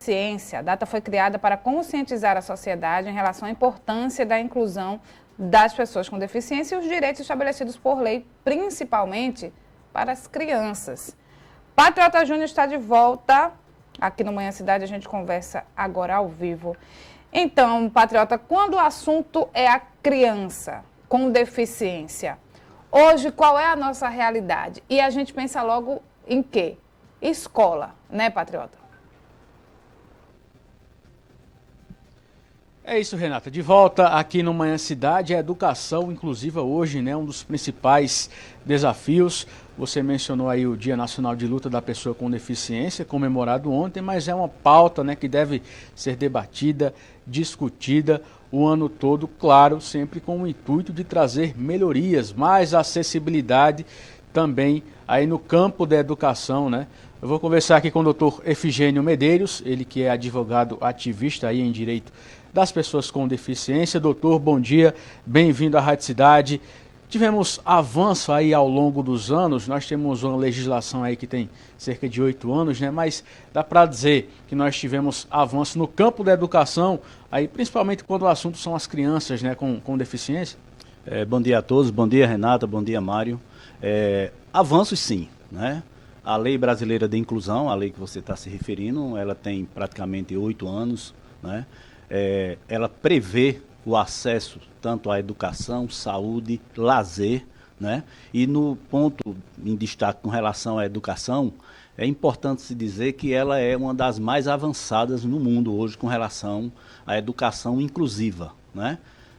Ciência, a data foi criada para conscientizar a sociedade em relação à importância da inclusão das pessoas com deficiência e os direitos estabelecidos por lei, principalmente para as crianças. Patriota Júnior está de volta aqui no Manhã Cidade, a gente conversa agora ao vivo. Então, Patriota, quando o assunto é a criança com deficiência, hoje qual é a nossa realidade? E a gente pensa logo em quê? Escola, né, Patriota? É isso, Renata. De volta aqui no Manhã Cidade, a educação inclusiva hoje, né, um dos principais desafios. Você mencionou aí o Dia Nacional de Luta da Pessoa com Deficiência, comemorado ontem, mas é uma pauta, né, que deve ser debatida, discutida o ano todo, claro, sempre com o intuito de trazer melhorias, mais acessibilidade também aí no campo da educação, né? Eu vou conversar aqui com o Dr. Efigênio Medeiros, ele que é advogado ativista aí em direito das pessoas com deficiência. Doutor, bom dia, bem-vindo à Rádio Cidade. Tivemos avanço aí ao longo dos anos, nós temos uma legislação aí que tem cerca de 8 anos, né? Mas dá para dizer que nós tivemos avanço no campo da educação, aí principalmente quando o assunto são as crianças, né, com deficiência? Bom dia a todos, bom dia Renata, bom dia Mário. Avanços sim, né? A Lei Brasileira de Inclusão, a lei que você está se referindo, ela tem praticamente 8 anos, né? Ela prevê o acesso tanto à educação, saúde, lazer, né? E no ponto em destaque com relação à educação, é importante se dizer que ela é uma das mais avançadas no mundo hoje com relação à educação inclusiva, né?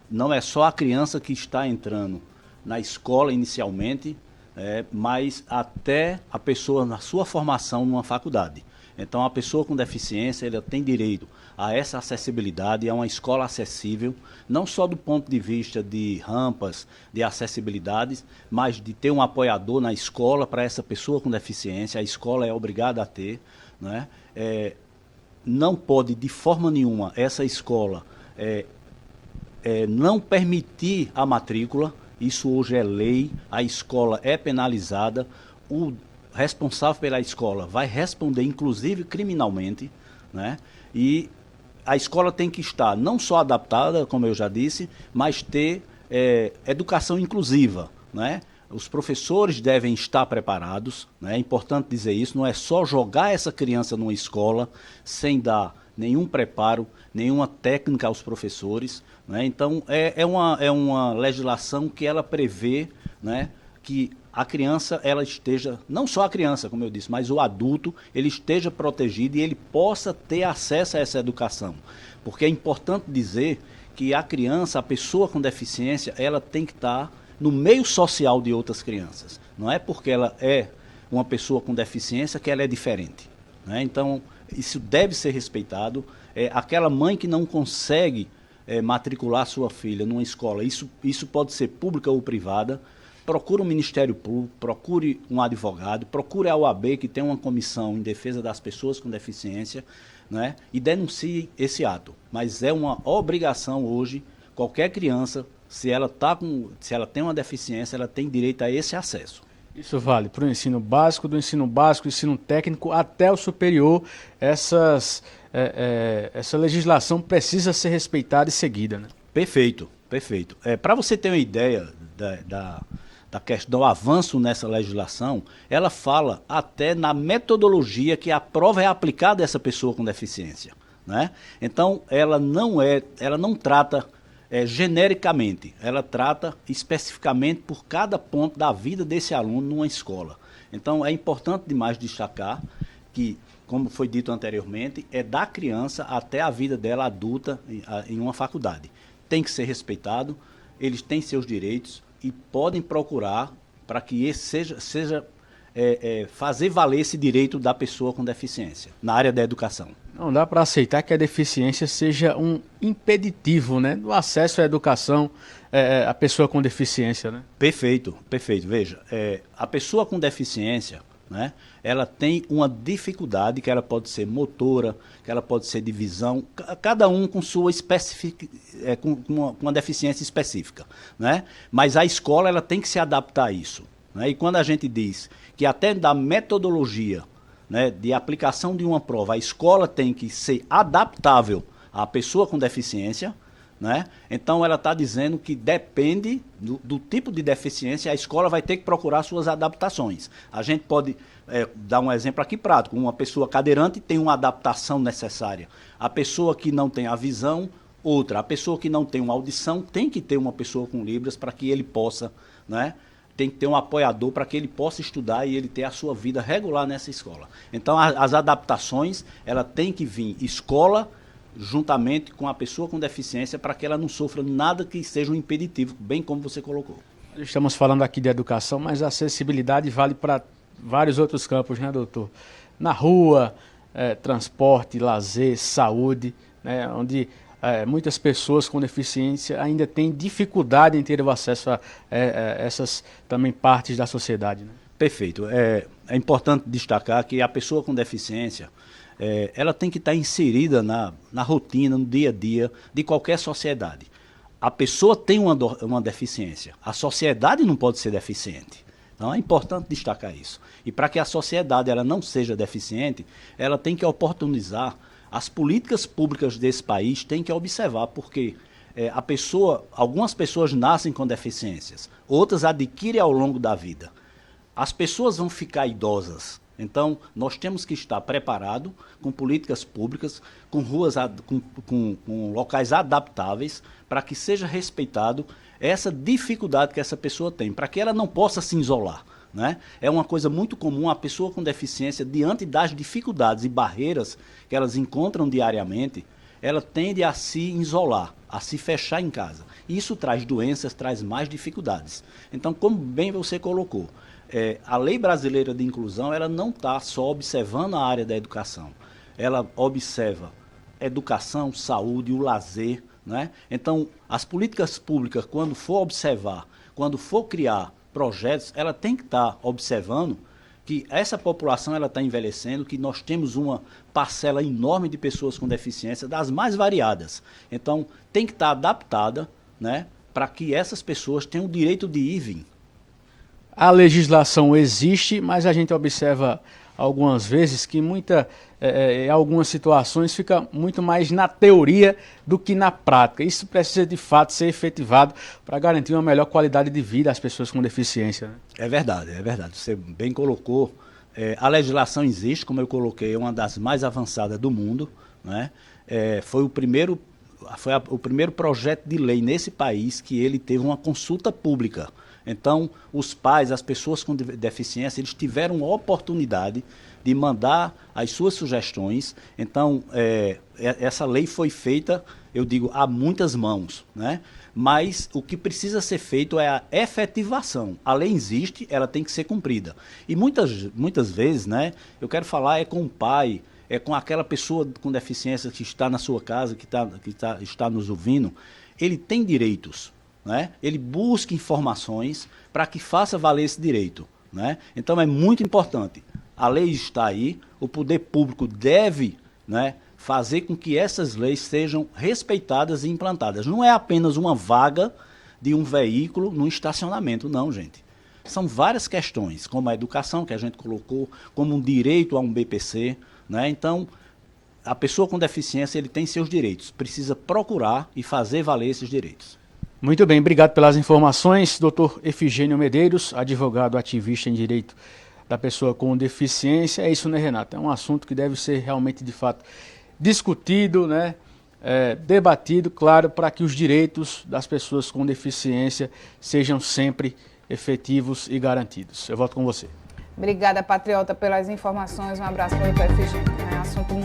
Não é só a criança que está entrando na escola inicialmente, mas até a pessoa na sua formação numa faculdade. Então, a pessoa com deficiência, ela tem direito a essa acessibilidade, a uma escola acessível, não só do ponto de vista de rampas, de acessibilidades, mas de ter um apoiador na escola para essa pessoa com deficiência. A escola é obrigada a ter, né? Não pode, de forma nenhuma, essa escola não permitir a matrícula. Isso hoje é lei, a escola é penalizada, o responsável pela escola vai responder, inclusive criminalmente, né? E a escola tem que estar não só adaptada, como eu já disse, mas ter educação inclusiva, né? Os professores devem estar preparados, né? É importante dizer isso, não é só jogar essa criança numa escola sem dar nenhum preparo, nenhuma técnica aos professores, né? Então, é uma legislação que ela prevê, né, que a criança, ela esteja, não só a criança, como eu disse, mas o adulto, ele esteja protegido e ele possa ter acesso a essa educação. Porque é importante dizer que a criança, a pessoa com deficiência, ela tem que estar no meio social de outras crianças. Não é porque ela é uma pessoa com deficiência que ela é diferente, né? Então, isso deve ser respeitado. Aquela mãe que não consegue matricular sua filha numa escola, isso pode ser pública ou privada, procure um Ministério Público, procure um advogado, procure a OAB, que tem uma comissão em defesa das pessoas com deficiência, né? E denuncie esse ato. Mas é uma obrigação hoje, qualquer criança, se ela tem uma deficiência, ela tem direito a esse acesso. Isso vale para o ensino básico, do ensino básico, ensino técnico, até o superior. Essa legislação precisa ser respeitada e seguida, né? Perfeito, perfeito. Para você ter uma ideia da questão do avanço nessa legislação, ela fala até na metodologia que a prova é aplicada a essa pessoa com deficiência, né? Então, ela não trata genericamente, ela trata especificamente por cada ponto da vida desse aluno numa escola. Então, é importante demais destacar que, como foi dito anteriormente, é da criança até a vida dela adulta em uma faculdade. Tem que ser respeitado, eles têm seus direitos e podem procurar para que esse seja fazer valer esse direito da pessoa com deficiência na área da educação. Não dá para aceitar que a deficiência seja um impeditivo, né, do acesso à educação à pessoa com deficiência, né? Perfeito, perfeito. Veja, a pessoa com deficiência, né, ela tem uma dificuldade que ela pode ser motora, que ela pode ser de visão, cada um com sua com uma deficiência específica, né? Mas a escola ela tem que se adaptar a isso, né? E quando a gente diz que até da metodologia, né, de aplicação de uma prova, a escola tem que ser adaptável à pessoa com deficiência, né? Então ela está dizendo que depende do tipo de deficiência, a escola vai ter que procurar suas adaptações. A gente pode dar um exemplo aqui prático, uma pessoa cadeirante tem uma adaptação necessária, a pessoa que não tem a visão, outra, a pessoa que não tem uma audição tem que ter uma pessoa com Libras para que ele possa, né? Tem que ter um apoiador para que ele possa estudar e ele ter a sua vida regular nessa escola. Então as adaptações, ela tem que vir escola juntamente com a pessoa com deficiência para que ela não sofra nada que seja um impeditivo, bem como você colocou. Estamos falando aqui de educação, mas a acessibilidade vale para vários outros campos, né, doutor? Na rua, transporte, lazer, saúde, né, onde muitas pessoas com deficiência ainda têm dificuldade em ter o acesso a essas também partes da sociedade, né? Perfeito. É importante destacar que a pessoa com deficiência, ela tem que estar inserida na rotina, no dia a dia de qualquer sociedade. A pessoa tem uma deficiência, a sociedade não pode ser deficiente. Então é importante destacar isso. E para que a sociedade ela não seja deficiente, ela tem que oportunizar, as políticas públicas desse país têm que observar, porque algumas pessoas nascem com deficiências, outras adquirem ao longo da vida. As pessoas vão ficar idosas. Então, nós temos que estar preparados com políticas públicas, com ruas, com locais adaptáveis, para que seja respeitado essa dificuldade que essa pessoa tem, para que ela não possa se isolar, né? É uma coisa muito comum a pessoa com deficiência, diante das dificuldades e barreiras que elas encontram diariamente, ela tende a se isolar, a se fechar em casa. E isso traz doenças, traz mais dificuldades. Então, como bem você colocou, a Lei Brasileira de Inclusão, ela não está só observando a área da educação. Ela observa educação, saúde, o lazer, né? Então, as políticas públicas, quando for observar, quando for criar projetos, ela tem que estar observando que essa população ela está envelhecendo, que nós temos uma parcela enorme de pessoas com deficiência, das mais variadas. Então, tem que estar adaptada, né, para que essas pessoas tenham o direito de ir e vir. A legislação existe, mas a gente observa algumas vezes que em algumas situações fica muito mais na teoria do que na prática. Isso precisa de fato ser efetivado para garantir uma melhor qualidade de vida às pessoas com deficiência, né? É verdade. Você bem colocou. A legislação existe, como eu coloquei, é uma das mais avançadas do mundo, né? Foi o primeiro projeto de lei nesse país que ele teve uma consulta pública. Então, os pais, as pessoas com deficiência, eles tiveram a oportunidade de mandar as suas sugestões. Então, essa lei foi feita, eu digo, a muitas mãos, né? Mas o que precisa ser feito é a efetivação. A lei existe, ela tem que ser cumprida. E muitas vezes, né, eu quero falar com o pai, com aquela pessoa com deficiência que está na sua casa, que está nos ouvindo, ele tem direitos, né? Ele busca informações para que faça valer esse direito, né? Então é muito importante. A lei está aí, o poder público deve, né, fazer com que essas leis sejam respeitadas e implantadas. Não é apenas uma vaga de um veículo no estacionamento, não, gente. São várias questões, como a educação que a gente colocou, como um direito a um BPC, né? Então, a pessoa com deficiência ele tem seus direitos, precisa procurar e fazer valer esses direitos. Muito bem, obrigado pelas informações, doutor Efigênio Medeiros, advogado ativista em direito da pessoa com deficiência. É isso, né, Renato? É um assunto que deve ser realmente, de fato, discutido, né? Debatido, claro, para que os direitos das pessoas com deficiência sejam sempre efetivos e garantidos. Eu volto com você. Obrigada, Patriota, pelas informações. Um abraço para o doutor Efigênio. É um assunto